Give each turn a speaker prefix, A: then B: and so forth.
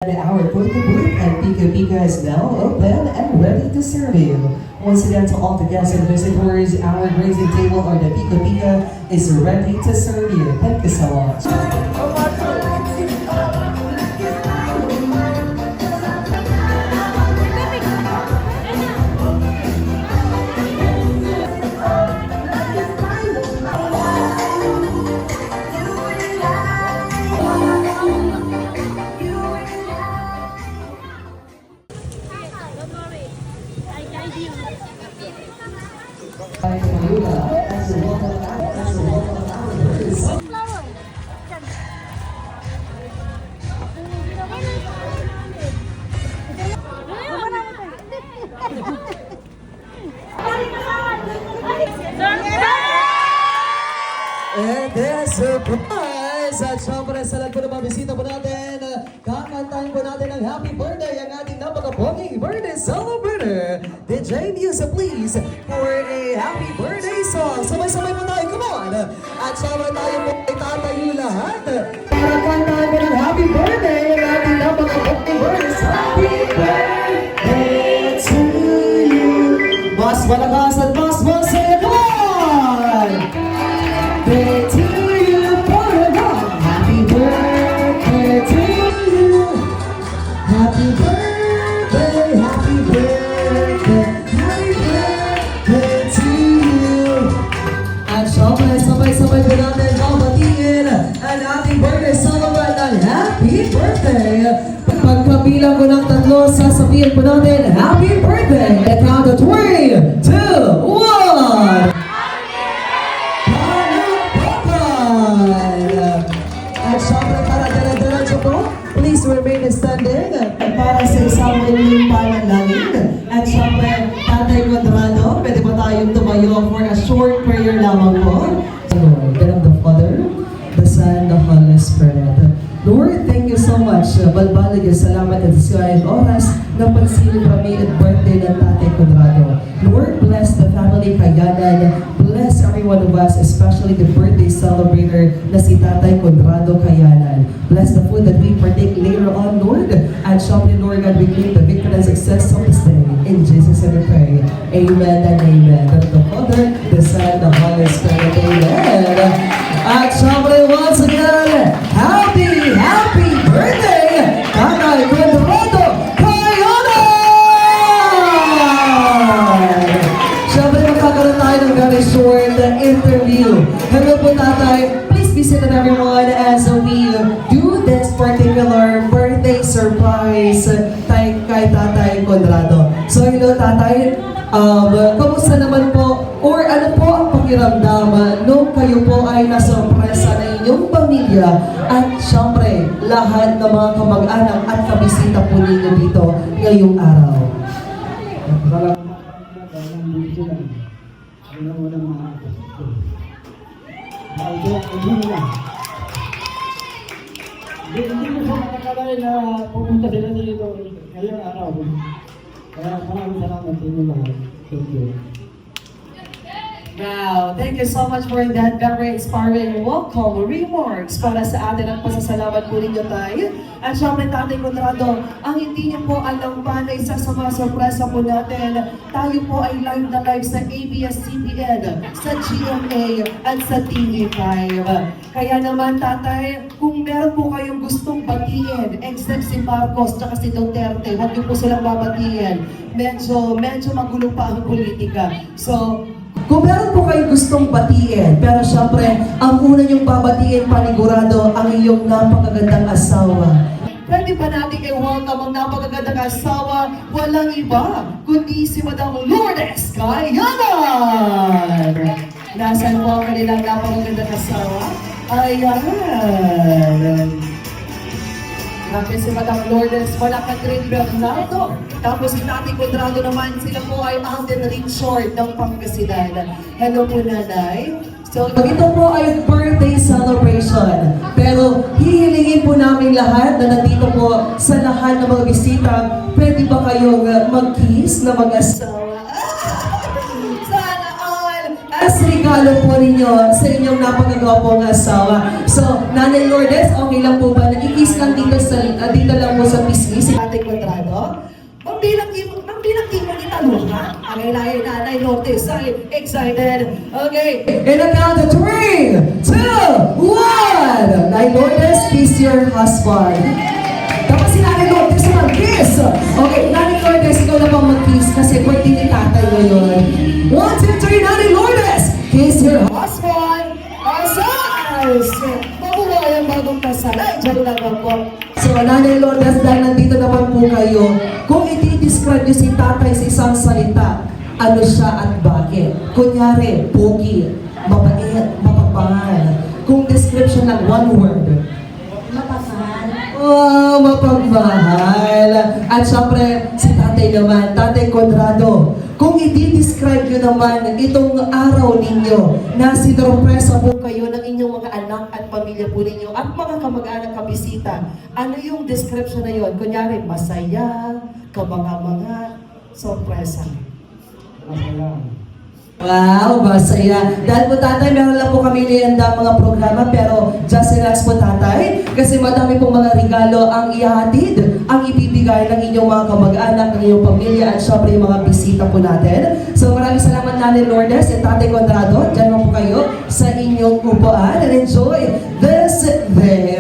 A: Our photo booth at Pika Pika is now open and ready to serve you. Once again, to all the guests and visitors, our grazing table or the Pika Pika is ready to serve you. Thank you so much.
B: And then, surprise! At syempre, sa lahat po ng mga bisita po natin, kakantahin po natin ang happy birthday ang ating napaka-poging birthday celebrator. DJ Musa, please, for a happy birthday song. Sabay-sabay po tayo, come on! At syempre, tayo po ay tatayo lahat para kantahin po ng happy birthday ang ating napaka-poging birthday song. Happy birthday to you! Mas malakas at mas masaya, come on! Birthday to you, forever. Happy birthday to you. Happy birthday, happy birthday, happy birthday to you. At syempre, sabay-sabay po natin babatiin ang ating birthday celebrant ng happy birthday. Pagkabilang ko ng tatlo, sasabihin po natin, happy birthday! At count of 3, 2, 1! At syempre para dala-dala po, please remain standing para sa isang maling panalangin. At syempre, Tatay Quadrado, pwede ba tayong tumayo for a short prayer lamang po? Lord, God of the Father, the Son, the Holy Spirit. Lord, thank you so much. Balbalag yung salamat at siya oras na pagsilip kami at birthday ng Tatay Quadrado. Lord, bless the family Kayanan. Bless every one of us, especially the birthday celebrator na si Tatay Quadrado Kayanan. Bless the food that we partake later on, Lord. And syempre, Lord God, we claim the victory and success of this day. In Jesus' name we pray. Amen and amen. God the Father, the Son, the Holy Spirit. Amen. At syempre, once again, happy birthday, Tatay Quadrado Kayanan! Syempre, magkakaroon tayo ng very short interview. Hello po, Tatay. Please visit everyone as we do this particular birthday surprise kay Tatay Quadrado. So, hello, Tatay. Kamusta naman po? Or ano po ang pakiramdam nung kayo po ay nasurpresa ng inyong pamilya at syempre, lahat ng mga kamag-anak at kabisita po ninyo dito ngayong araw?
C: Hindi ko sa nakakalain na pupunta sila dito ngayong araw. Kaya maraming salamat sa inyo lahat. Thank you.
B: Wow, thank you so much for that very inspiring welcome remarks para sa atin ang pasasalamat po ninyo tayo. At syempre, Tatay Quadrado, ang hindi niyo po alam pa na isa sa mga sorpresa po natin, tayo po ay live na live sa ABS-CBN, sa GMA at sa TV5. Kaya naman, Tatay, kung meron po kayong gustong batiin, except si Marcos at si Duterte, huwag niyo po silang babatiin. Medyo magulo pa ang politika. So, kung meron po kayo gustong batiin, pero syempre, ang una niyong babatiin, panigurado, ang iyong napakagandang asawa. Pwede ba natin i-welcome ang napakagandang asawa? Walang iba, kundi si Madam Lourdes Kayanan! Nasaan po ang kanilang napakagandang asawa? Ayan! Grabe si Madam Lourdes, wala ka Green Bernardo. Tapos si Tatay Quadrado naman, sila po ay Alden Richard ng Pangasinan. Hello po, Nanay. So, ito po ay birthday celebration. Pero hihilingin po namin lahat na nandito po sa lahat ng mga bisita, pwede ba kayong mag-kiss na mag-asawa? Sana all! As regalo po ninyo sa inyong napakagwapong asawa. So, Nanay Lourdes, okay lang po ba na i-kiss lang dito, dito lang po sa pisngi si Ate Quadrado? Mambilang mo kita luha. Ang ilayin Nanay Lourdes ay excited. Okay, in a count of 3, 2, 1! Nanay Lourdes, kiss your husband. Tapos si Nanay Lourdes mag-kiss. Okay, Nanay Lourdes, ikaw na bang mag-kiss kasi birthday ni tatay ngayon. 1, 2, 3, Nanay Lourdes! Kiss your husband! Asas! Mabuhay ang bagong kasal. Diyan lang ako. So, Nanay Lourdes, dahil nandito naman po kayo, kung i-describe niyo si tatay sa isang salita, ano siya at bakit? Kunyari, pogi, mabait, mapagmahal. Kung description ng one word, oh, mapagmahal. At syempre, si tatay naman, Tatay Quadrado. Kung i-describe nyo naman itong araw ninyo na sinurpresa po kayo ng inyong mga anak at pamilya po ninyo at mga kamag-anak kabisita, ano yung description na yun? Kunyari, masaya, kamanga-manga, sorpresa.
C: Masaya.
B: Wow, masaya. Dahil po tatay, meron lang po kami nilanda mga programa pero just relax po tatay kasi madami pong mga regalo ang ihatid, ang ibibigay ng inyong mga kamag-anak, ng inyong pamilya at syempre yung mga bisita po natin. So maraming salamat Nanay Lourdes at Tatay Quadrado. Diyan po kayo sa inyong upuan and enjoy this day.